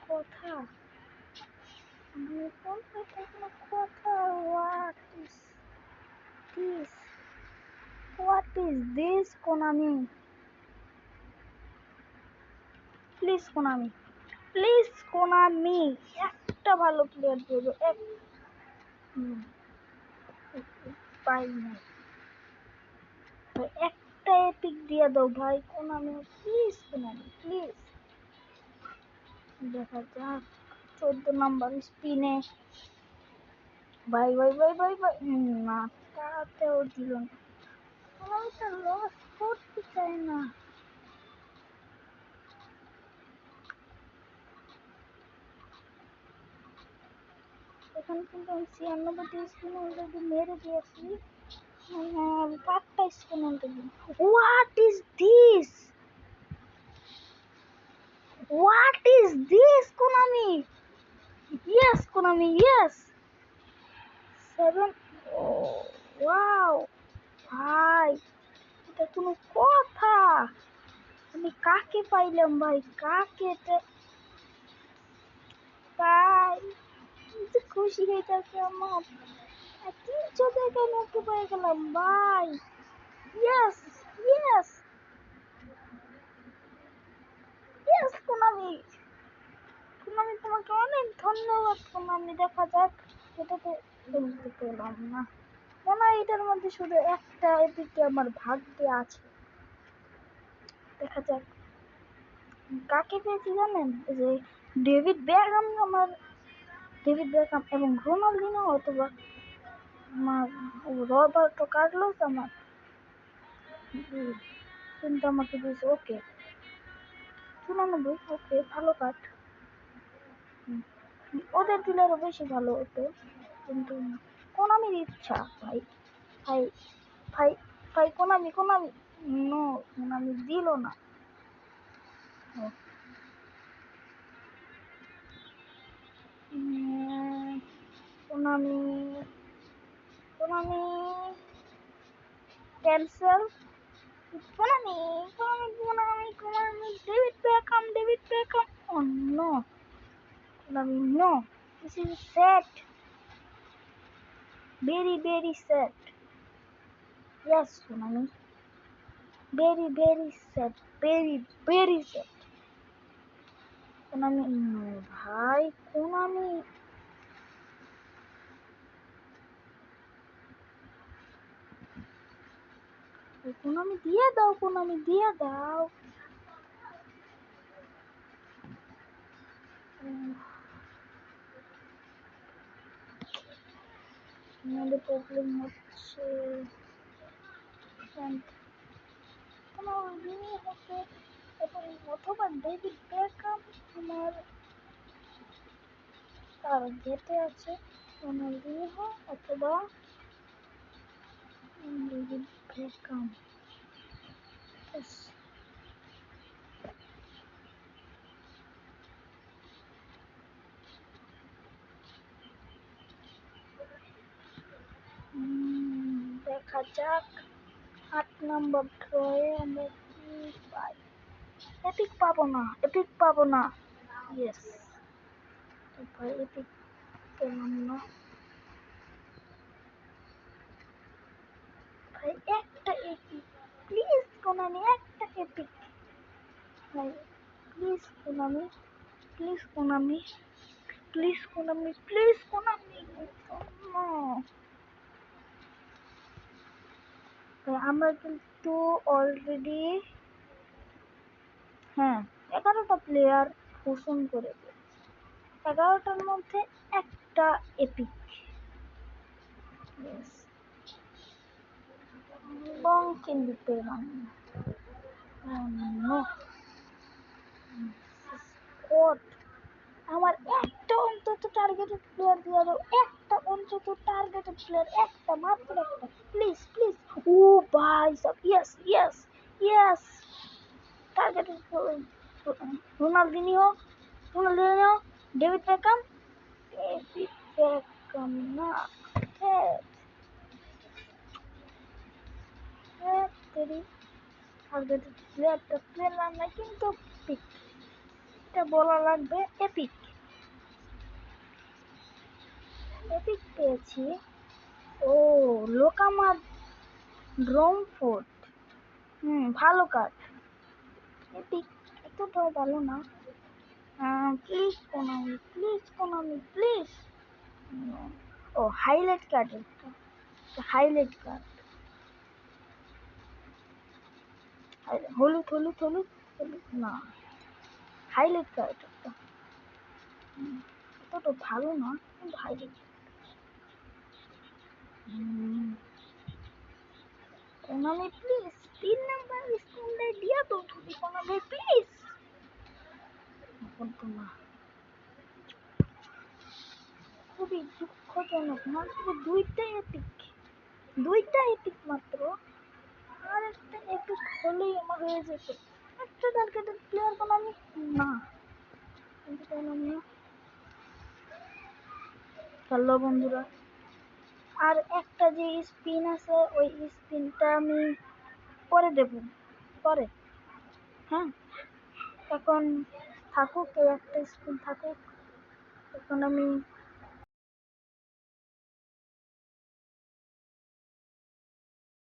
কথা, কোনো কথা। this what is this Konami? Please Konami একটা ভালো প্লেয়ার দেবো, পাই না, একটা এপিক দিয়ে দাও ভাই কোনামি, প্লিজ কোনামি প্লিজ। দেখা যাক 14 নাম্বার স্পিনে, ভাই না, তাতেও দিল না। আমি তো লস করতে চাই না। এখানে কিন্তু আমি 96টি স্পিন অলরেডি মেরে দিয়েছি, মানে 4টা spin already. What is this? Konami? Yes, Konami, yes. 7. Oh, wow. ভাই, এটা কোনো কথা? আমি কাকে পাইলাম ভাই, কাকে? ভাই খুশি হইতেছে আমার, 300 জায়গায় নৌকে পেয়ে গেলাম ভাই। ইয়েস ইয়েস ইয়েস কোনামি, তোমাকে অনেক ধন্যবাদ কোনামি। দেখা যাক, এটাতে খেলতে পেলাম না, মনে হয় এটার মধ্যে শুধু একটা এপিকে আমার ভাগ্যে আছে। দেখা যাক কাকে পেয়েছি জানেন, যে ডেভিড বেকহাম এবং রোনাল্ডিনো, অথবা আমার রবার্টো কার্লোস আমার, কিন্তু আমাকে দিয়েছে ওকে 94। ওকে, ভালো কার্ড, ওদের দিলে আরো বেশি ভালো হতো, কিন্তু কোনামির ইচ্ছা ভাই। ভাই ভাই ভাই কোনামি নো, কোনামি দিল না। Konami cancel. Konami, David Beckham. Oh no, Konami, no. This is sad. Very sad. Yes, Konami. Very sad. Very sad. Konami, no, bhai. Konami দিয়ে দাও। আমাদের প্রবলেম হচ্ছে, অথবা ডেভিড বেকহাম আমার টার্গেটে আছে, রোনাল্ডিনহো অথবা ডেভিড বেকহাম। দেখা যাক 8 নম্বর ড্রয়ে আমরা কি পাই। এপিক পাবো না। ইয়েস, ভাই এপিক পেলাম না ভাই। একটা এপিক প্লিজ কোনামি, একটা এপিক ভাই, প্লিজ কোনামি, আমরা কিন্তু অলরেডি 11টা প্লেয়ার ঘোষণ করে দিয়েছি, 11টার মধ্যে একটা এপিক। এবং কিন্তু পেলাম না। আমার একটা অন্তত টার্গেটেড প্লেয়ার দিয়ে দাও, একটা অন্তত টার্গেটেড প্লেয়ার, একটা মাত্র একটা, প্লিজ। ও ভাই সব, ইয়েস টার্গেটেড রোনাল্ডিনিও, ডেভিড বেকহাম না, টার্গেটেড প্লেয়ারটা পেলাম না, কিন্তু পিক এপিকটা বলা লাগবে, এপিক। এপিক পেয়েছি। ও লোকামা ড্রমফোর্ড, ভালো কার্ড। এপিক এতটাও ভালো না। Please Konami, please Konami, please. ও হাইলাইট কার্ড, হাইলাইট কার্ড, হলুদ হলুদ হলুদ হলুদ না, হাইলাইট কার্ড একটা। এতটা ভালো না কিন্তু হাইলাইট। কোনামি প্লিজ 3 নাম্বার স্ক্রিনে দিয়া তো তুমি কোনামি প্লিজ। না, খুবই দুঃখজনক, মাত্র দুইটা এপিক মাত্র। আর একটা এপিক হলেই আমার হয়ে যেত। একটা টার্গেটেড প্লেয়ার কোনামি না, কিন্তু কোনামি। হ্যালো বন্ধুরা, আর একটা যে স্পিন আছে ওই স্পিনটা আমি পরে দেব, পরে। হ্যাঁ, এখন থাকুক, এই একটা স্পিন থাকুক। এখন আমি